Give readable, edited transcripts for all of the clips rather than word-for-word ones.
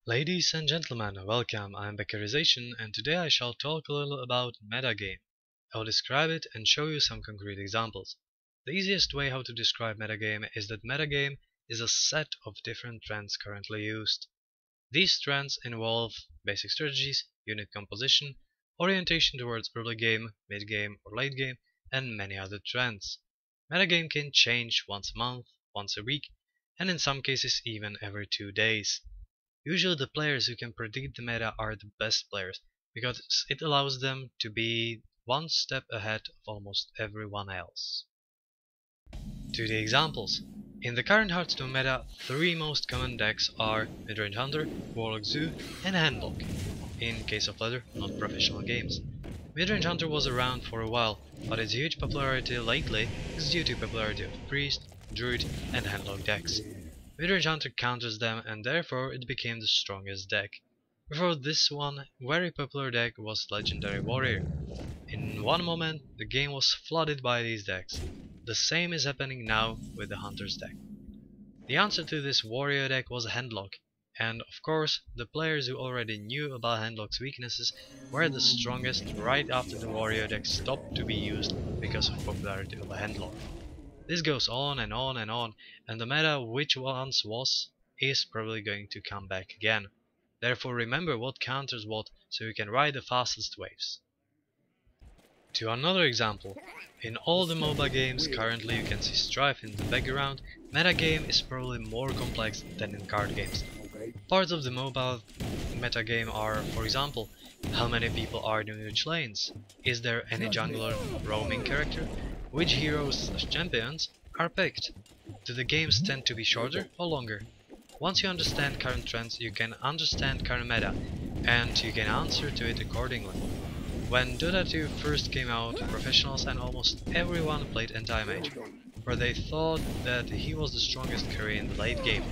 Ladies and gentlemen, welcome. I am Beckerization and today I shall talk a little about metagame. I will describe it and show you some concrete examples. The easiest way how to describe metagame is that metagame is a set of different trends currently used. These trends involve basic strategies, unit composition, orientation towards early game, mid game or late game, and many other trends. Metagame can change once a month, once a week, and in some cases even every 2 days. Usually the players who can predict the meta are the best players, because it allows them to be one step ahead of almost everyone else. To the examples. In the current Hearthstone meta, 3 most common decks are Midrange Hunter, Warlock Zoo, and Handlock, in case of other non-professional games. Midrange Hunter was around for a while, but its huge popularity lately is due to popularity of Priest, Druid, and Handlock decks. Midrange Hunter counters them and therefore it became the strongest deck. Before this one very popular deck was Legendary Warrior. In one moment the game was flooded by these decks. The same is happening now with the Hunter's deck. The answer to this Warrior deck was Handlock, and of course the players who already knew about Handlock's weaknesses were the strongest right after the Warrior deck stopped to be used because of popularity of the Handlock. This goes on and on and on, and the meta which once was, is probably going to come back again. Therefore remember what counters what, so you can ride the fastest waves. To another example, in all the MOBA games currently you can see Strife in the background. Metagame is probably more complex than in card games. Parts of the mobile metagame are, for example, how many people are in which lanes, is there any jungler roaming character, which heroes/champions are picked, do the games tend to be shorter or longer. Once you understand current trends you can understand current meta, and you can answer to it accordingly. When Dota 2 first came out, professionals and almost everyone played anti-mage, for they thought that he was the strongest carry in the late game.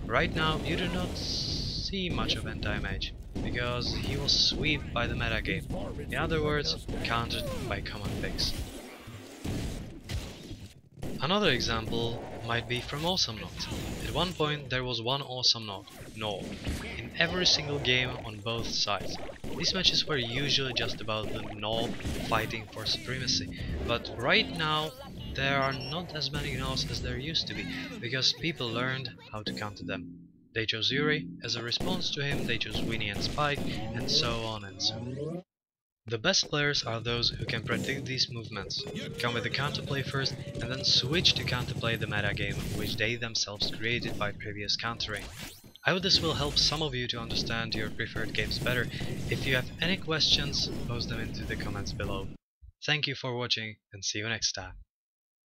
Right now you do not see much of anti-mage, because he was swept by the metagame, in other words, countered by common picks. Another example might be from Awesome Knot. At one point there was one Awesome Knot, Gnaw, in every single game on both sides. These matches were usually just about the Gnaw fighting for supremacy, but right now there are not as many Gnaws as there used to be, because people learned how to counter them. They chose Yuri, as a response to him they chose Winnie and Spike, and so on and so on. The best players are those who can predict these movements, come with the counterplay first, and then switch to counterplay the metagame which they themselves created by previous countering. I hope this will help some of you to understand your preferred games better. If you have any questions, post them into the comments below. Thank you for watching and see you next time.